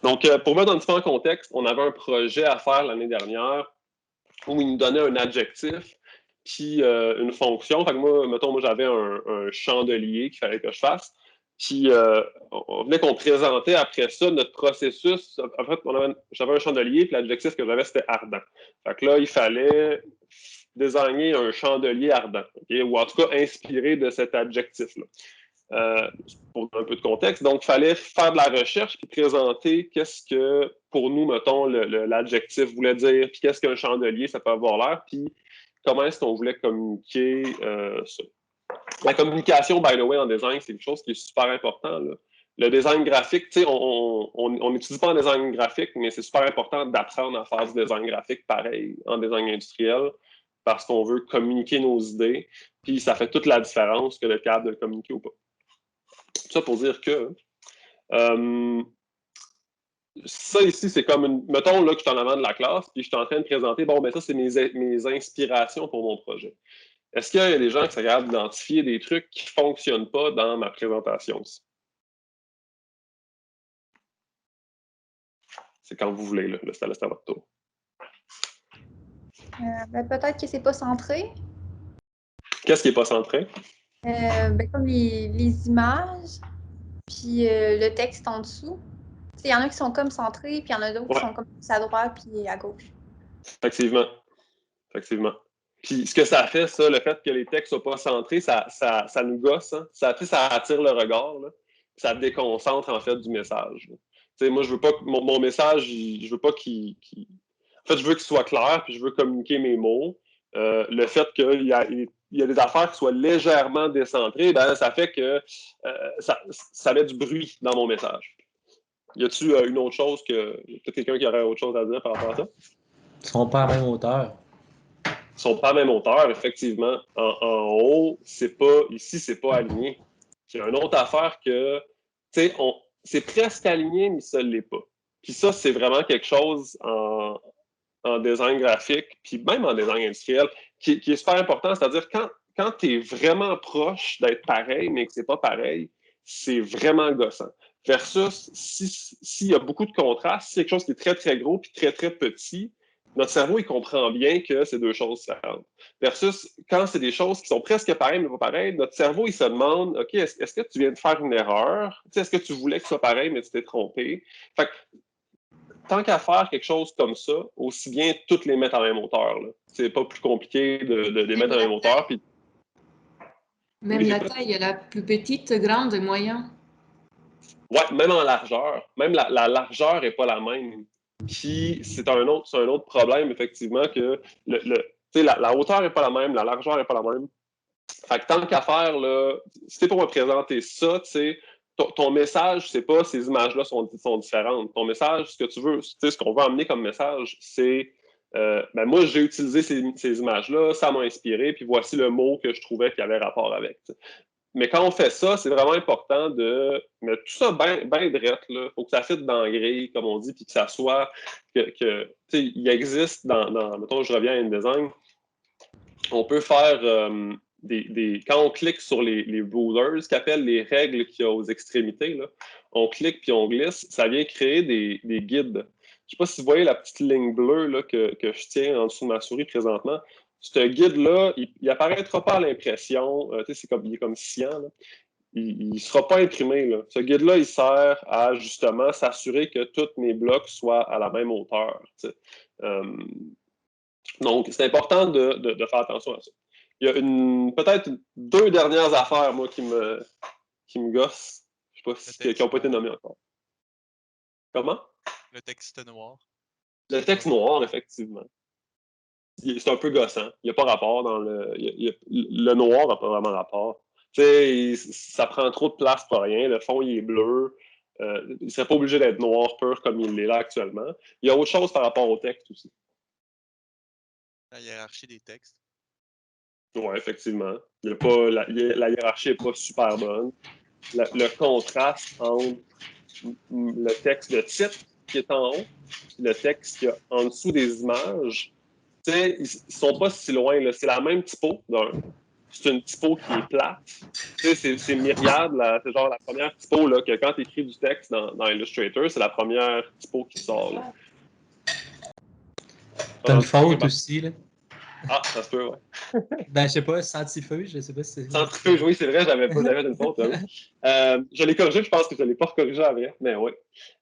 Donc, pour mettre un petit peu en contexte, on avait un projet à faire l'année dernière où il nous donnait un adjectif puis une fonction. Fait que moi, mettons, j'avais un chandelier qu'il fallait que je fasse. Puis on voulait qu'on présentait après ça notre processus. En fait, j'avais un chandelier, puis l'adjectif que j'avais, c'était ardent. Fait que là, il fallait désigner un chandelier ardent, okay? Ou en tout cas inspiré de cet adjectif-là. Pour un peu de contexte. Donc, il fallait faire de la recherche puis présenter qu'est-ce que, pour nous, mettons, l'adjectif voulait dire, puis qu'est-ce qu'un chandelier, ça peut avoir l'air, puis comment est-ce qu'on voulait communiquer ça. La communication, by the way, en design, c'est quelque chose qui est super important, là. Le design graphique, tu sais, on n'étudie pas en design graphique, mais c'est super important d'apprendre à faire du design graphique pareil en design industriel parce qu'on veut communiquer nos idées, puis ça fait toute la différence que d'être capable de le communiquer ou pas. Tout ça pour dire que ça ici, c'est comme une. Mettons là que je suis en avant de la classe, puis je suis en train de présenter, bon, ben ça, c'est mes inspirations pour mon projet. Est-ce qu'il y a des gens qui sont capables d'identifier des trucs qui ne fonctionnent pas dans ma présentation aussi? C'est quand vous voulez, là. C'est à votre tour. Ben, peut-être que c'est pas centré. Qu'est-ce qui n'est pas centré? Ben, comme les images, puis le texte en dessous. Il y en a qui sont comme centrés, puis il y en a d'autres qui sont comme à droite puis à gauche. Effectivement. Effectivement. Puis ce que ça fait, ça, le fait que les textes ne soient pas centrés, ça nous gosse. Hein? Ça attire le regard. Là. Ça déconcentre, en fait, du message. Moi, je veux pas que mon message, je veux pas qu'il. En fait, je veux qu'il soit clair, puis je veux communiquer mes mots. Le fait qu'il y a des affaires qui soient légèrement décentrées, ben, ça fait que ça met du bruit dans mon message. Y a-t-il une autre chose que. Peut-être quelqu'un qui aurait autre chose à dire par rapport à ça? Ils ne sont pas à la même hauteur. Ils sont pas à la même hauteur, effectivement. En haut, ici, c'est pas aligné. Il y a une autre affaire que, tu sais, c'est presque aligné, mais ça ne l'est pas. Puis ça, c'est vraiment quelque chose en design graphique, puis même en design industriel, qui est super important. C'est-à-dire, quand tu es vraiment proche d'être pareil, mais que c'est pas pareil, c'est vraiment gossant. Versus, s'il y a beaucoup de contraste, si c'est quelque chose qui est très, très gros puis très, très petit, notre cerveau, il comprend bien que c'est deux choses différentes. Versus, quand c'est des choses qui sont presque pareilles, mais pas pareilles, notre cerveau, il se demande, OK, est-ce que tu viens de faire une erreur? Est-ce que tu voulais que ce soit pareil, mais tu t'es trompé? Fait que, tant qu'à faire quelque chose comme ça, aussi bien toutes les mettre à la même hauteur. C'est pas plus compliqué de les mettre à la même hauteur. Puis... Même la taille, la plus petite, grande et moyenne. Oui, même en largeur. Même la largeur n'est pas la même. Puis c'est un autre problème, effectivement, que la hauteur n'est pas la même, la largeur n'est pas la même. Fait que tant qu'à faire, là, si c'est pour me présenter ça, tu sais, ton message, c'est pas ces images-là sont différentes. Ton message, ce que tu veux, ce qu'on veut amener comme message, c'est ben moi, j'ai utilisé ces images-là, ça m'a inspiré, puis voici le mot que je trouvais qui avait rapport avec. T'sais. Mais quand on fait ça, c'est vraiment important de mettre tout ça bien drette. Il faut que ça fitte dans la grille, comme on dit, puis que ça soit il existe mettons, je reviens à InDesign, on peut faire quand on clique sur les rulers, ce qu'appellent les règles qu'il y a aux extrémités, là, on clique puis on glisse, ça vient créer des guides. Je ne sais pas si vous voyez la petite ligne bleue là, que je tiens en dessous de ma souris présentement. Ce guide-là, il n'apparaîtra pas à l'impression, il est comme cyan, là. Il ne sera pas imprimé. Là. Ce guide-là, il sert à justement s'assurer que tous mes blocs soient à la même hauteur. Donc, c'est important de faire attention à ça. Il y a peut-être deux dernières affaires, moi, qui me gossent. Je ne sais pas qui n'ont pas été nommées encore. Comment? Le texte noir. Le texte noir, effectivement. C'est un peu gossant. Il n'y a pas rapport dans le noir n'a pas vraiment rapport. Tu sais, ça prend trop de place pour rien. Le fond, il est bleu. Il ne serait pas obligé d'être noir pur comme il l'est là actuellement. Il y a autre chose par rapport au texte aussi. La hiérarchie des textes. Oui, effectivement. La hiérarchie n'est pas super bonne. Le contraste entre le texte de titre qui est en haut et le texte qui est en dessous des images, ils ne sont pas si loin. C'est la même typo d'un. c'est une typo qui est plate. Tu sais, c'est myriade, c'est genre la première typo là, que quand tu écris du texte dans Illustrator, c'est la première typo qui sort. Là. T'as une faute aussi, là. Ah, ça se peut, ouais. Ben, je sais pas, centrifuge, je sais pas si c'est... Centrifuge, oui, c'est vrai, j'avais une faute. Je l'ai corrigé, je pense que je ne l'ai pas corrigé après, mais oui.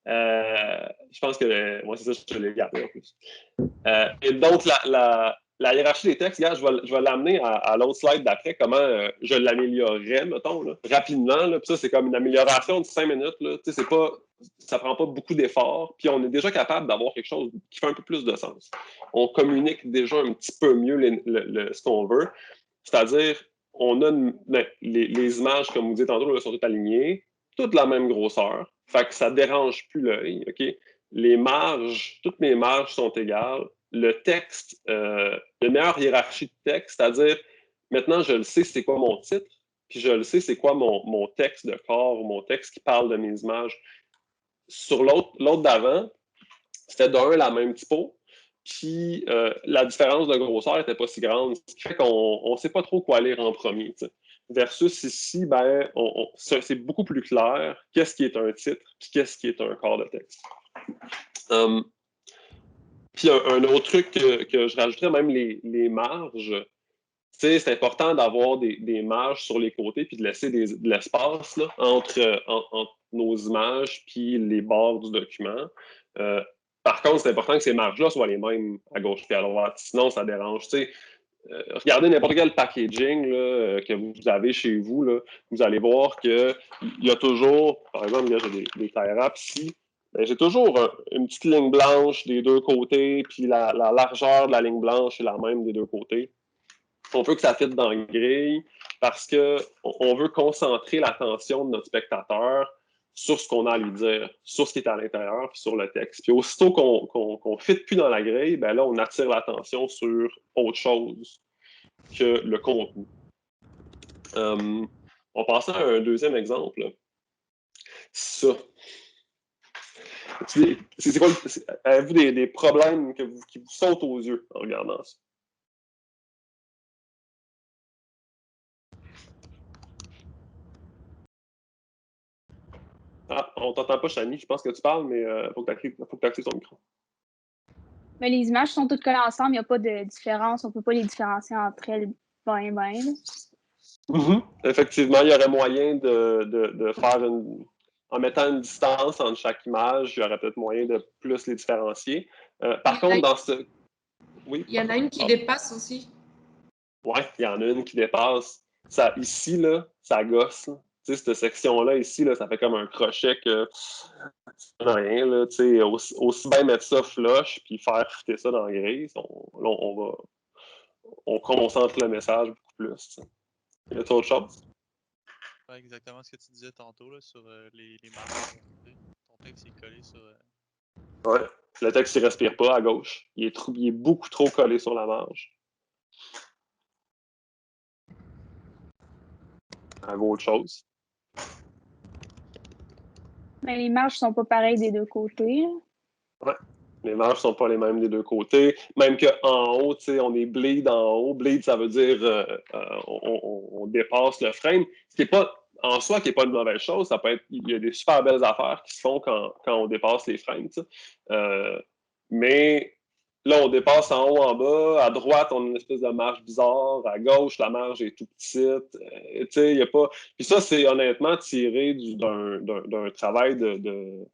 Je pense que, moi, c'est ça, je l'ai gardé en plus. Et donc, la hiérarchie des textes, regarde, je vais l'amener à l'autre slide d'après, comment je l'améliorerais, mettons, là, rapidement. Là, puis ça, c'est comme une amélioration de 5 minutes. Là. C'est pas, ça prend pas beaucoup d'efforts. Puis on est déjà capable d'avoir quelque chose qui fait un peu plus de sens. On communique déjà un petit peu mieux ce qu'on veut. C'est-à-dire, on a les images, comme vous dites tantôt, là, sont toutes alignées, toutes de la même grosseur. Fait que ça ne dérange plus l'œil. Okay? Les marges, toutes mes marges sont égales. Le texte, une meilleure hiérarchie de texte, c'est-à-dire, maintenant, je le sais c'est quoi mon titre, puis je le sais c'est quoi mon texte de corps ou mon texte qui parle de mes images. Sur l'autre d'avant, c'était d'un la même typo, puis la différence de grosseur n'était pas si grande, ce qui fait qu'on ne sait pas trop quoi lire en premier. T'sais. Versus ici, ben, c'est beaucoup plus clair qu'est-ce qui est un titre, puis qu'est-ce qui est un corps de texte. Puis un autre truc que je rajouterais, même les marges, c'est important d'avoir des marges sur les côtés puis de laisser de l'espace là, entre nos images puis les bords du document. Par contre, c'est important que ces marges-là soient les mêmes à gauche et à droite, sinon ça dérange. Regardez n'importe quel packaging là, que vous avez chez vous, là, vous allez voir qu'il y a toujours, par exemple, là, j'ai des tie wraps ici, ben, j'ai toujours une petite ligne blanche des deux côtés, puis la largeur de la ligne blanche est la même des deux côtés. On veut que ça fitte dans la grille parce qu'on veut concentrer l'attention de notre spectateur sur ce qu'on a à lui dire, sur ce qui est à l'intérieur, puis sur le texte. Puis aussitôt qu'on ne fit plus dans la grille, ben là, on attire l'attention sur autre chose que le contenu. On passe à un deuxième exemple. Ça. C'est quoi? Avez-vous des problèmes qui vous sautent aux yeux en regardant ça? Ah, on t'entend pas, Chani. Je pense que tu parles, mais il faut que tu actives ton micro. Mais les images sont toutes collées ensemble, il n'y a pas de différence. On ne peut pas les différencier entre elles ben. Effectivement, il y aurait moyen de faire en mettant une distance entre chaque image, il y aurait peut-être moyen de plus les différencier. Par contre, dans ce... Oui, il y en a une qui dépasse aussi. Oui, il y en a une qui dépasse. Ça, ici, là, ça gosse. Tu sais, cette section-là, ici, là, ça fait comme un crochet que rien. Là, tu sais, aussi bien mettre ça flush puis faire fitter ça dans la grille. On concentre le message beaucoup plus. Y a-t-il autre chose? Ouais, exactement ce que tu disais tantôt là, sur les marques. Ton texte est collé sur. Ouais. Le texte, il ne respire pas à gauche. Il est beaucoup trop collé sur la marge. Avez-vous autre chose? Mais les marges ne sont pas pareilles des deux côtés. Ouais. Les marges ne sont pas les mêmes des deux côtés. Même qu'en haut, on est bleed en haut. Bleed, ça veut dire on dépasse le frame. Ce qui n'est pas, en soi, qui n'est pas une mauvaise chose. Ça peut être, il y a des super belles affaires qui se font quand on dépasse les frames. Mais là, on dépasse en haut, en bas. À droite, on a une espèce de marge bizarre. À gauche, la marge est tout petite. Il y a pas... Puis ça, c'est honnêtement tiré d'un travail d'une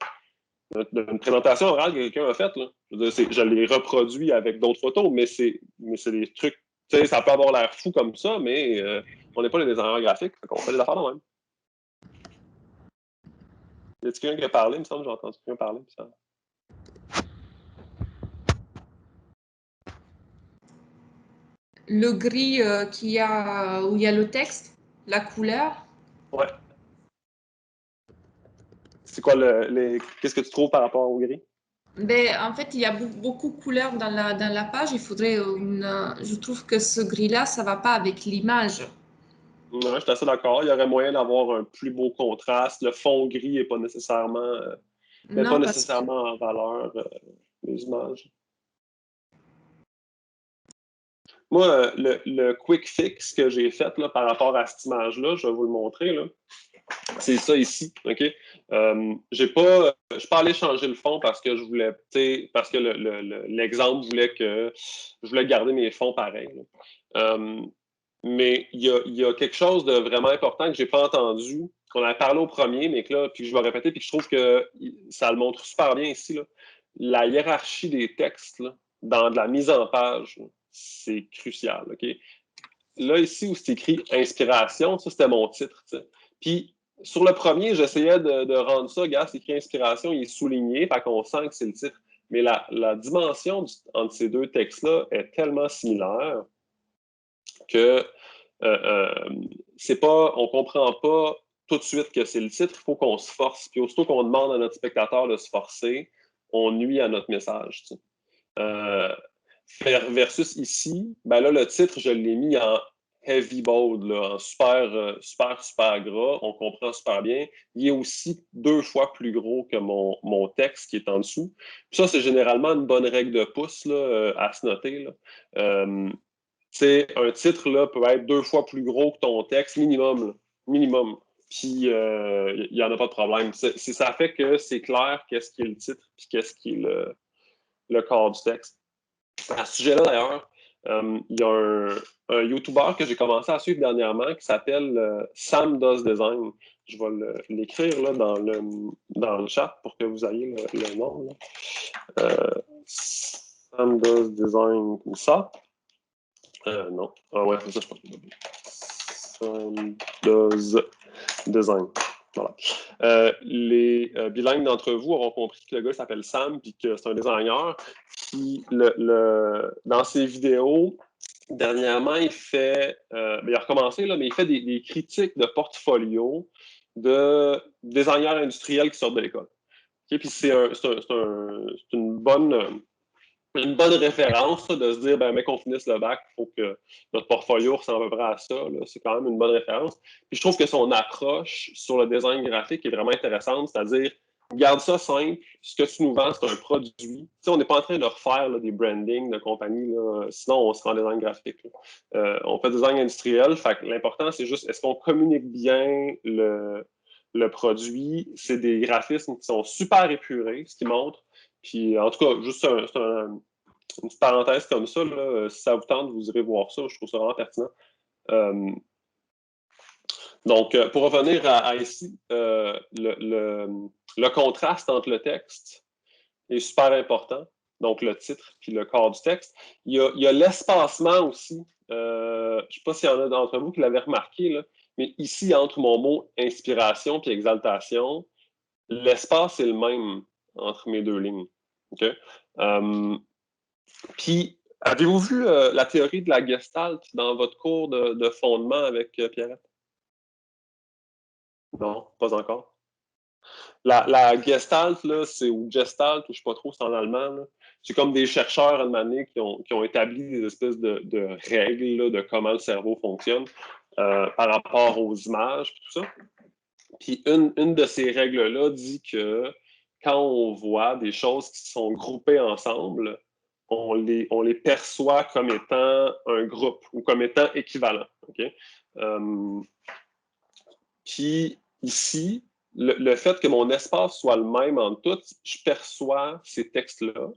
présentation orale que quelqu'un a faite. Je l'ai reproduit avec d'autres photos, mais c'est des trucs. Ça peut avoir l'air fou comme ça, mais on n'est pas des designers graphiques, on fait des affaires de même. Y a-t-il quelqu'un qui a parlé? Il me semble que j'ai entendu quelqu'un parler. Ça... Le gris où il y a le texte, la couleur. Ouais. C'est quoi qu'est-ce que tu trouves par rapport au gris? Ben, en fait, il y a beaucoup de couleurs dans la page. Il faudrait je trouve que ce gris-là, ça va pas avec l'image. Ouais, je suis assez d'accord. Il y aurait moyen d'avoir un plus beau contraste. Le fond gris n'est pas nécessairement, en valeur les images. Moi, le quick fix que j'ai fait là, par rapport à cette image-là, je vais vous le montrer. Là. C'est ça ici, OK? Je suis pas allé changer le fond parce que je voulais, parce que l'exemple voulait que je voulais garder mes fonds pareils. Mais il y a quelque chose de vraiment important que j'ai pas entendu, qu'on a parlé au premier, mais que là, puis je vais répéter, puis je trouve que ça le montre super bien ici, là. La hiérarchie des textes, là, dans de la mise en page, c'est crucial, OK? Là, ici, où c'est écrit « Inspiration », ça, c'était mon titre, t'sais. Puis, sur le premier, j'essayais de rendre ça, regarde, c'est écrit « Inspiration », il est souligné, fait qu'on sent que c'est le titre. Mais la dimension entre ces deux textes-là est tellement similaire que c'est pas, on comprend pas tout de suite que c'est le titre, il faut qu'on se force. Puis aussitôt qu'on demande à notre spectateur de se forcer, on nuit à notre message. Tu sais. Versus ici, ben là, le titre, je l'ai mis en heavy bold, là, en super gras. On comprend super bien. Il est aussi 2 fois plus gros que mon texte qui est en dessous. Puis ça, c'est généralement une bonne règle de pouce là, à se noter. Là. Un titre là, peut être 2 fois plus gros que ton texte, minimum. Là. Minimum. Puis, il n'y en a pas de problème. Ça fait que c'est clair qu'est-ce qui est le titre puis qu'est-ce qui est le corps du texte. À ce sujet-là, d'ailleurs, il y a un YouTuber que j'ai commencé à suivre dernièrement qui s'appelle Sam Does Design. Je vais l'écrire là, dans le chat pour que vous ayez le nom. Sam Does Design, comme ça. Non. Ah ouais, c'est ça, je pense. Sam Does Design. Voilà. Les bilingues d'entre vous auront compris que le gars s'appelle Sam et que c'est un designer. Puis dans ses vidéos, dernièrement, il a recommencé, là, mais il fait des critiques de portfolio de designers industriels qui sortent de l'école. Okay? Puis c'est une bonne référence là, de se dire, ben, mec, qu'on finisse le bac, il faut que notre portfolio ressemble à peu près à ça. C'est quand même une bonne référence. Puis je trouve que son approche sur le design graphique est vraiment intéressante, c'est-à-dire, garde ça simple, ce que tu nous vends, c'est un produit. T'sais, on n'est pas en train de refaire là, des brandings de compagnie, là, sinon on sera en design graphique. On fait design industriel, fait que l'important, c'est juste, est-ce qu'on communique bien le produit? C'est des graphismes qui sont super épurés, ce qui montre. Puis, en tout cas, juste une petite parenthèse comme ça, là, si ça vous tente, vous irez voir ça. Je trouve ça vraiment pertinent. Donc, pour revenir à ici, le contraste entre le texte est super important. Donc, le titre puis le corps du texte. Il y a l'espacement aussi. Je ne sais pas s'il y en a d'entre vous qui l'avaient remarqué, là, mais ici, entre mon mot inspiration puis exaltation, l'espace est le même entre mes deux lignes. Okay? Puis, avez-vous vu la théorie de la Gestalt dans votre cours de fondement avec Pierrette? Non, pas encore. La Gestalt, là, ou Gestalt, ou je ne sais pas trop, c'est en allemand. C'est comme des chercheurs à un moment donné qui ont établi des espèces de règles là, de comment le cerveau fonctionne par rapport aux images et tout ça. Puis une de ces règles-là dit que quand on voit des choses qui sont groupées ensemble, on les perçoit comme étant un groupe ou comme étant équivalent. Okay? Puis ici, le fait que mon espace soit le même en tout, je perçois ces textes-là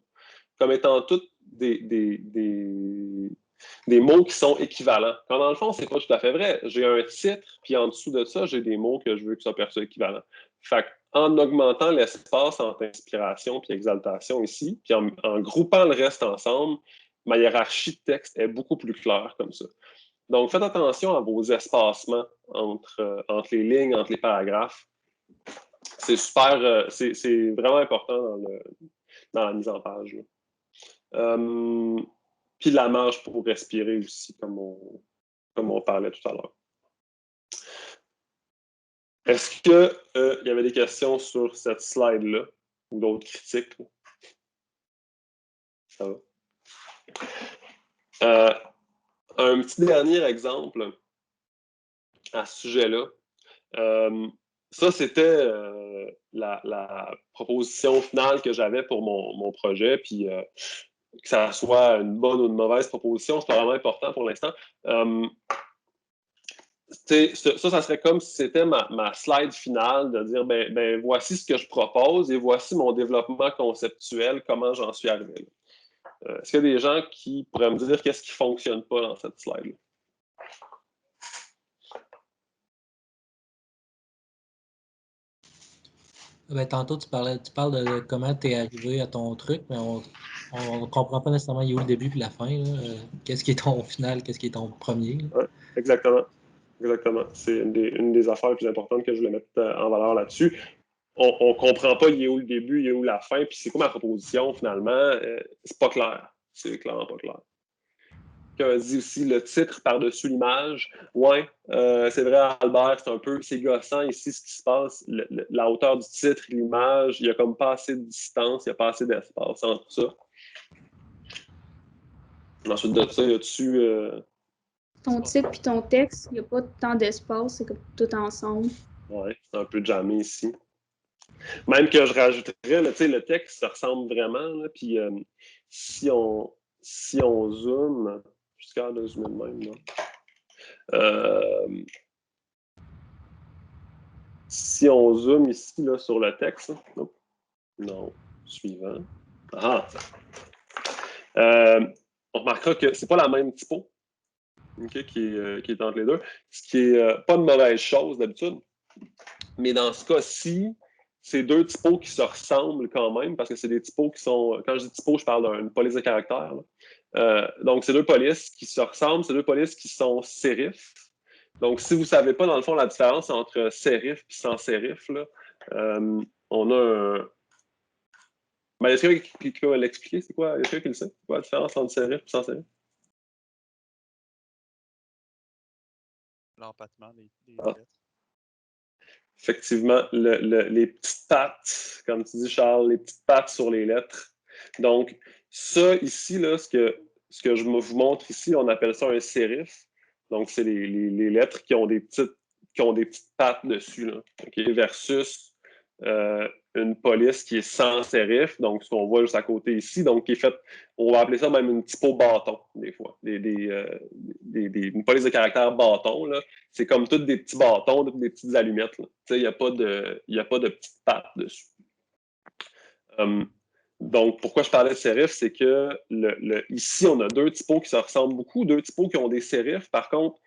comme étant tous des mots qui sont équivalents. Quand dans le fond, c'est pas tout à fait vrai. J'ai un titre, puis en dessous de ça, j'ai des mots que je veux que ça perçoit équivalent. Fait en augmentant l'espace entre inspiration puis exaltation ici, puis en groupant le reste ensemble, ma hiérarchie de texte est beaucoup plus claire comme ça. Donc, faites attention à vos espacements entre les lignes, entre les paragraphes. C'est super, c'est vraiment important dans la mise en page. Puis la marge pour respirer aussi, comme on parlait tout à l'heure. Est-ce qu'il y avait des questions sur cette slide-là ou d'autres critiques? Là? Ça va. Un petit dernier exemple à ce sujet-là. Ça, c'était la proposition finale que j'avais pour mon projet. Puis que ça soit une bonne ou une mauvaise proposition, c'est pas vraiment important pour l'instant. Ça serait comme si c'était ma slide finale de dire, ben, voici ce que je propose et voici mon développement conceptuel, comment j'en suis arrivé là. Est-ce qu'il y a des gens qui pourraient me dire qu'est-ce qui ne fonctionne pas dans cette slide-là? Ben, tantôt, tu parles de comment tu es arrivé à ton truc, mais on ne comprend pas nécessairement où est le début et la fin. Qu'est-ce qui est ton final, qu'est-ce qui est ton premier? Oui, exactement. Exactement. C'est une des affaires les plus importantes que je voulais mettre en valeur là-dessus. On ne comprend pas il est où le début, il est où la fin, puis c'est quoi ma proposition finalement. C'est pas clair. C'est clairement pas clair. Quelqu'un dit aussi le titre par-dessus l'image. Oui, c'est vrai, Albert, c'est gossant ici ce qui se passe. La hauteur du titre, l'image, il n'y a comme pas assez de distance, il n'y a pas assez d'espace entre ça. Ensuite de ça, il y a-dessus. Ton titre puis ton texte, il n'y a pas tant d'espace, c'est comme tout ensemble. Oui, c'est un peu jammé ici. Même que je rajouterais, là, le texte, ça ressemble vraiment. Là, puis si on zoome, je suis capable de zoomer de même. Si on zoome ici là, sur le texte, non, suivant. Ah! On remarquera que c'est pas la même typo qui est entre les deux, ce qui est pas une mauvaise chose d'habitude. Mais dans ce cas-ci, c'est deux typos qui se ressemblent quand même, parce que c'est des typos qui sont... Quand je dis typo, je parle d'une police de caractères. Donc, c'est deux polices qui se ressemblent, c'est deux polices qui sont sérifs. Donc, si vous ne savez pas, dans le fond, la différence entre sérif et sans sérif, là, on a un... Ben, est-ce qu'il y a quelqu'un qui peut l'expliquer? C'est quoi? Est-ce qu'il y a quelqu'un qui le sait? C'est quoi la différence entre sérif et sans sérif? L'empattement des lettres. Effectivement, les petites pattes, comme tu dis, Charles, les petites pattes sur les lettres. Donc, ça, ici, là, ce que je vous montre ici, on appelle ça un sérif. Donc, c'est les lettres qui ont des petites pattes dessus, là, okay? Versus une police qui est sans sérif, donc ce qu'on voit juste à côté ici, donc qui est faite, on va appeler ça même une typo bâton, des fois. Une police de caractère bâton, là, c'est comme toutes des petits bâtons, des petites allumettes. Il n'y a pas de petites pattes dessus. Donc, pourquoi je parlais de sérif, c'est que ici, on a deux typos qui se ressemblent beaucoup, deux typos qui ont des sérifs, par contre,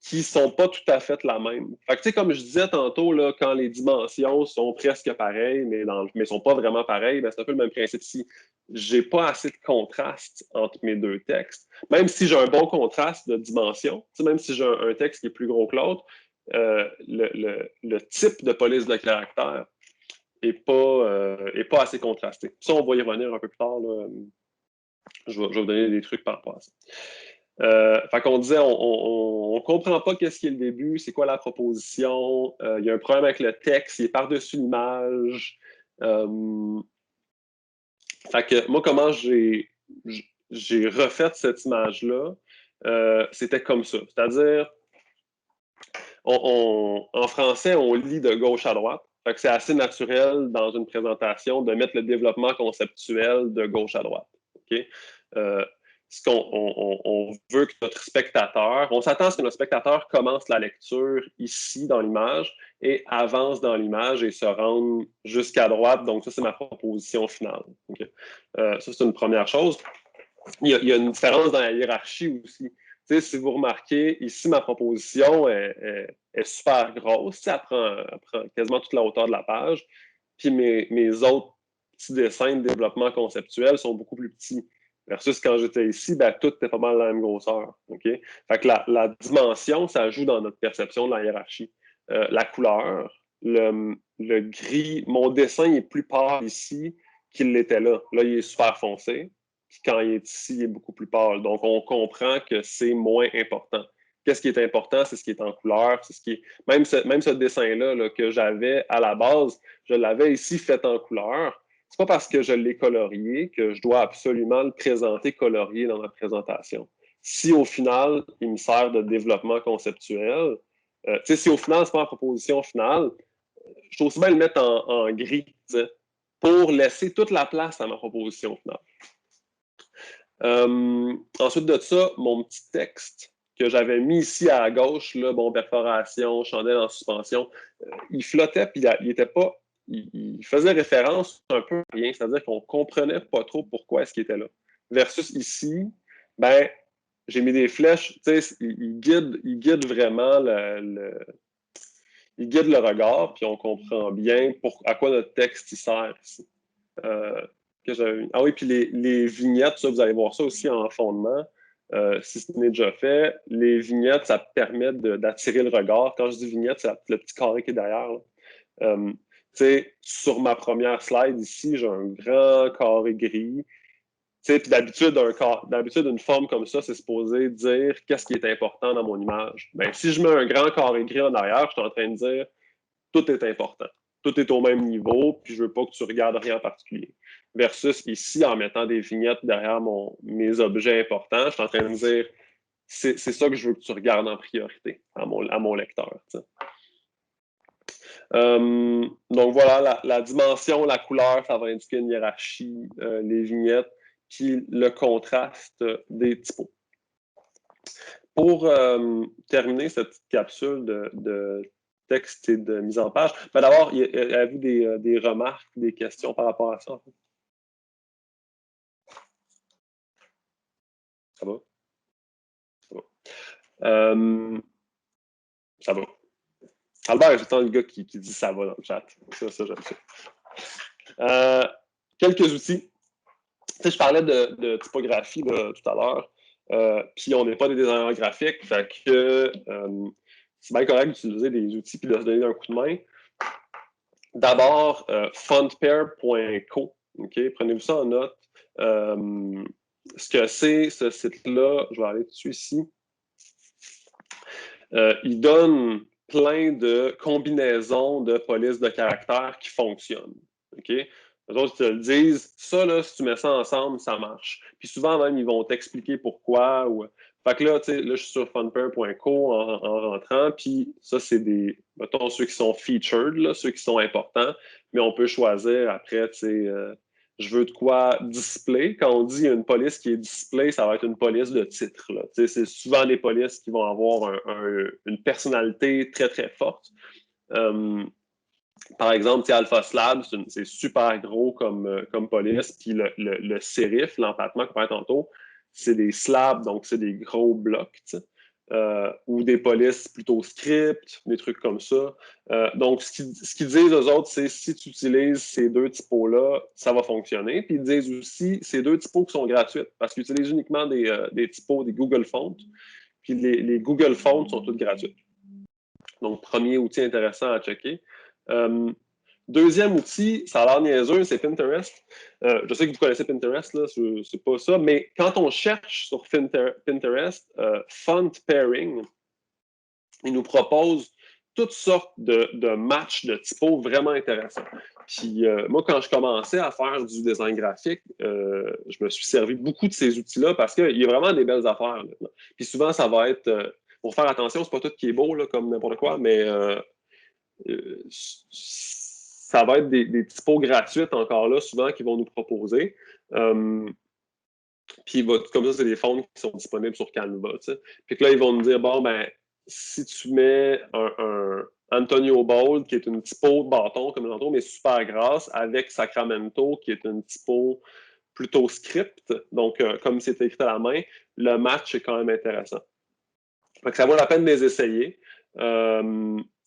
qui ne sont pas tout à fait la même. Fait que, comme je disais tantôt, là, quand les dimensions sont presque pareilles, mais ne sont pas vraiment pareilles, ben, c'est un peu le même principe ici. Je n'ai pas assez de contraste entre mes deux textes. Même si j'ai un bon contraste de dimension, même si j'ai un texte qui est plus gros que l'autre, le type de police de caractère n'est pas assez contrasté. Ça, on va y revenir un peu plus tard. Là. Je vais vous donner des trucs par rapport à ça. Fait qu'on disait, on ne comprend pas qu'est-ce qui est le début, c'est quoi la proposition, il y a un problème avec le texte, il est par-dessus l'image. Fait que moi, comment j'ai refait cette image-là, c'était comme ça. C'est-à-dire, en français, on lit de gauche à droite. Fait que c'est assez naturel dans une présentation de mettre le développement conceptuel de gauche à droite. Okay? On veut que notre spectateur, on s'attend à ce que notre spectateur commence la lecture ici dans l'image et avance dans l'image et se rende jusqu'à droite. Donc, ça, c'est ma proposition finale. Okay? Ça, c'est une première chose. Il y a une différence dans la hiérarchie aussi. Si vous remarquez, ici, ma proposition est super grosse. Elle prend quasiment toute la hauteur de la page. Puis mes autres petits dessins de développement conceptuel sont beaucoup plus petits. Versus quand j'étais ici, ben, tout était pas mal la même grosseur. Okay? Fait que la dimension, ça joue dans notre perception de la hiérarchie. La couleur, le gris, mon dessin est plus pâle ici qu'il l'était là. Là, il est super foncé. Puis quand il est ici, il est beaucoup plus pâle. Donc, on comprend que c'est moins important. Qu'est-ce qui est important? C'est ce qui est en couleur. C'est ce qui est... Même ce dessin-là là, que j'avais à la base, je l'avais ici fait en couleur. C'est pas parce que je l'ai colorié que je dois absolument le présenter colorié dans ma présentation. Si au final, il me sert de développement conceptuel, si au final, c'est pas ma proposition finale, je trouve aussi bien le mettre en gris pour laisser toute la place à ma proposition finale. Ensuite de ça, mon petit texte que j'avais mis ici à gauche, là, bon, perforation, chandelle en suspension, il flottait, puis il était pas. Il faisait référence un peu à rien, c'est-à-dire qu'on ne comprenait pas trop pourquoi est-ce qu'il était là. Versus ici, ben, j'ai mis des flèches, tu sais, il guide vraiment il guide le regard, puis on comprend bien à quoi notre texte il sert ici. Ah oui, puis les vignettes, ça, vous allez voir ça aussi en fondement. Si ce n'est déjà fait, les vignettes, ça permet d'attirer le regard. Quand je dis vignette, c'est le petit carré qui est derrière. Tu sais, sur ma première slide ici, j'ai un grand carré gris. Puis d'habitude, une forme comme ça, c'est supposé dire qu'est-ce qui est important dans mon image. Ben, si je mets un grand carré gris en arrière, je suis en train de dire tout est important. Tout est au même niveau, puis je veux pas que tu regardes rien en particulier. Versus ici, en mettant des vignettes derrière mes objets importants, je suis en train de dire c'est ça que je veux que tu regardes en priorité à mon lecteur. Donc voilà, la dimension, la couleur, ça va indiquer une hiérarchie, les vignettes, puis le contraste des typos. Pour terminer cette petite capsule de texte et de mise en page, ben d'abord, avez-vous des remarques, des questions par rapport à ça? Ça va? Ça va. Ça va. Albert, j'attends le gars qui dit ça va dans le chat. Ça j'aime ça. Quelques outils. Tu sais, je parlais de typographie là, tout à l'heure. Puis on n'est pas des designers graphiques, fait que c'est bien correct d'utiliser des outils puis de se donner un coup de main. D'abord, fontpair.co. Okay? Prenez-vous ça en note. Ce que c'est, ce site-là, je vais aller dessus ici. Il donne plein de combinaisons de polices de caractères qui fonctionnent. Okay? Les autres, ils te le disent, ça, là, si tu mets ça ensemble, ça marche. Puis souvent, même, ils vont t'expliquer pourquoi. Fait que là, tu sais, là, je suis sur funpair.co en rentrant, puis ça, c'est mettons, ceux qui sont featured, là, ceux qui sont importants, mais on peut choisir après, tu sais, je veux de quoi display. Quand on dit une police qui est display, ça va être une police de titre. C'est souvent des polices qui vont avoir une personnalité très, très forte. Par exemple, Alpha Slab, c'est super gros comme police. Puis le sérif, l'empattement qu'on parlait tantôt, c'est des slabs, donc c'est des gros blocs. Ou des polices plutôt script, des trucs comme ça. Donc, ce qu'ils disent aux autres, c'est si tu utilises ces deux typos-là, ça va fonctionner. Puis ils disent aussi ces deux typos qui sont gratuites parce qu'ils utilisent uniquement des typos, des Google Fonts. Puis les Google Fonts sont toutes gratuites. Donc, premier outil intéressant à checker. Deuxième outil, ça a l'air niaiseux, c'est Pinterest. Je sais que vous connaissez Pinterest, là, c'est pas ça, mais quand on cherche sur Pinterest, Font Pairing, il nous propose toutes sortes de matchs de typos vraiment intéressants. Puis moi, quand je commençais à faire du design graphique, je me suis servi beaucoup de ces outils-là parce qu'il y a vraiment des belles affaires. Là. Puis souvent, ça va être, pour faire attention, c'est pas tout qui est beau, là, comme n'importe quoi, mais ça va être des typos gratuites encore là, souvent, qu'ils vont nous proposer. Puis comme ça, c'est des fonds qui sont disponibles sur Canva. T'sais. Puis que là, ils vont nous dire, bon, ben, si tu mets un Antonio Bold, qui est une typo de bâton, comme tantôt, mais super grasse, avec Sacramento, qui est une typo plutôt script, donc comme c'est écrit à la main, le match est quand même intéressant. Fait que ça vaut la peine de les essayer.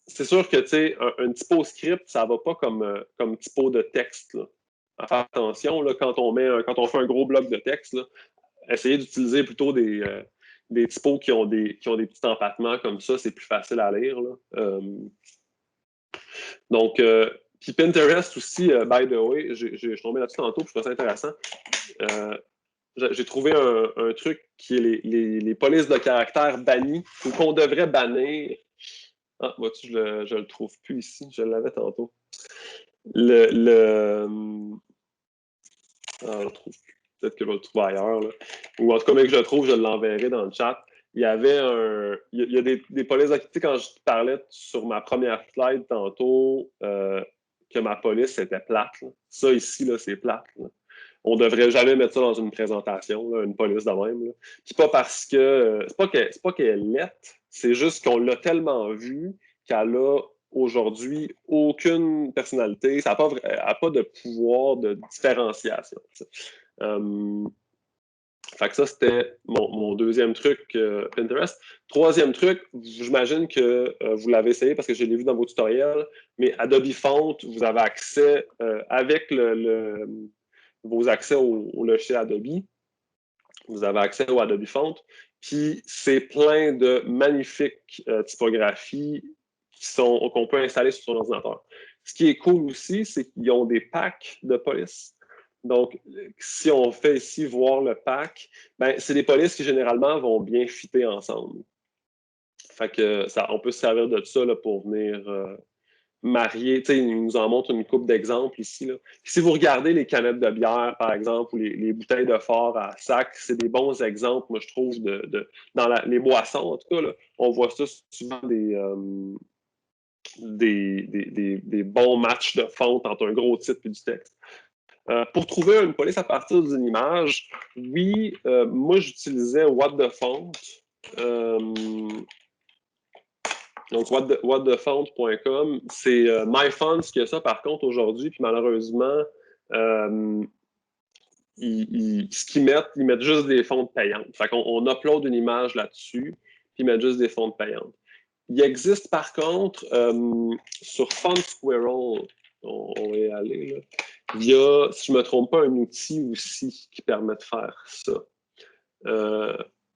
C'est sûr que, tu sais, un typo script, ça ne va pas comme typo de texte. Là. À faire attention, là, quand on fait un gros bloc de texte, là, essayez d'utiliser plutôt des typos qui ont des petits empattements comme ça, c'est plus facile à lire. Là. Donc, puis Pinterest aussi, by the way, je suis tombé là-dessus tantôt, je trouve ça intéressant. J'ai trouvé un truc qui est les polices de caractères bannis, ou qu'on devrait bannir. Ah, vois-tu, je le trouve plus ici. Je l'avais tantôt. Je le trouve plus. Peut-être que je vais le trouver ailleurs. Là. Ou en tout cas, même que je le trouve, je l'enverrai dans le chat. Il y avait il y a des polices. Tu sais, quand je te parlais sur ma première slide tantôt, que ma police était plate. Là. Ça ici, là, c'est plate. Là. on ne devrait jamais mettre ça dans une présentation, là, une police de même. Là. Puis pas parce que. C'est pas qu'elle est laite, c'est juste qu'on l'a tellement vu qu'elle a aujourd'hui aucune personnalité, ça n'a pas de pouvoir de différenciation. Fait que ça, c'était mon deuxième truc Pinterest. Troisième truc, j'imagine que vous l'avez essayé parce que je l'ai vu dans vos tutoriels, mais Adobe Font, vous avez accès avec vos accès au logiciel Adobe. Vous avez accès au Adobe Font. Puis c'est plein de magnifiques typographies qu'on peut installer sur son ordinateur. Ce qui est cool aussi, c'est qu'ils ont des packs de police. Donc, si on fait ici voir le pack, ben, c'est des polices qui généralement vont bien fitter ensemble. Fait que on peut se servir de ça là, pour venir marier. Tu sais, il nous en montre une couple d'exemples ici. Là. Si vous regardez les canettes de bière, par exemple, ou les bouteilles de fort à sac, c'est des bons exemples, moi, je trouve, dans les boissons, en tout cas. Là, on voit ça souvent des bons matchs de fonte entre un gros titre et du texte. Pour trouver une police à partir d'une image, oui, moi j'utilisais WhatTheFont. Donc, whatthefont.com, c'est MyFonts qui a ça par contre aujourd'hui, puis malheureusement, ce qu'ils mettent, ils mettent juste des fontes payantes. Fait qu'on upload une image là-dessus, puis ils mettent juste des fontes payantes. Il existe par contre sur FontSquirrel, on va y aller, là. Il y a, si je ne me trompe pas, un outil aussi qui permet de faire ça.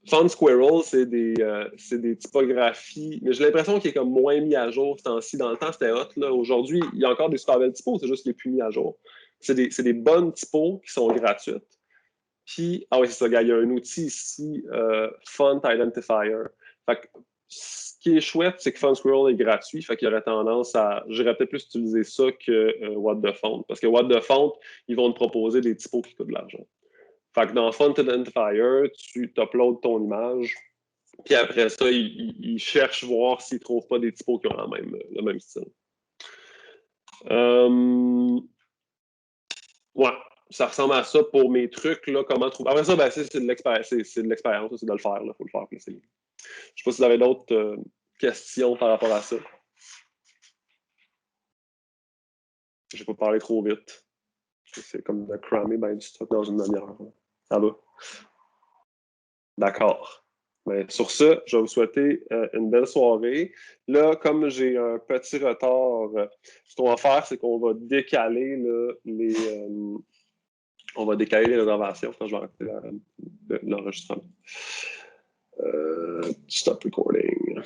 FontSquirrel, c'est des typographies, mais j'ai l'impression qu'il est comme moins mis à jour ce temps-ci. Dans le temps, c'était hot. Aujourd'hui, il y a encore des super belles typos, c'est juste qu'il n'est plus mis à jour. C'est des bonnes typos qui sont gratuites. Puis, ah oui, c'est ça, gars, il y a un outil ici, Font Identifier. Fait que, ce qui est chouette, c'est que FontSquirrel est gratuit, fait qu'il y aurait tendance à... J'irais peut-être plus utiliser ça que WhatTheFont, parce que WhatTheFont, ils vont te proposer des typos qui coûtent de l'argent. Fait que dans Font Identifier, tu uploads ton image, puis après ça, ils cherchent voir s'ils ne trouvent pas des typos qui ont le même style. Ouais, ça ressemble à ça pour mes trucs, là, comment trouver... Après ça, ben, c'est de l'expérience, c'est de le faire, il faut le faire. Je ne sais pas si vous avez d'autres questions par rapport à ça. Je vais pas parler trop vite. C'est comme de cramer ben, du stock dans une demi-heure. Ça va? D'accord. Ben, sur ce, je vais vous souhaiter une belle soirée. Là, comme j'ai un petit retard, ce qu'on va faire, c'est qu'on va décaler là, on va décaler les réservations quand je vais arrêter l'enregistrement. Stop recording.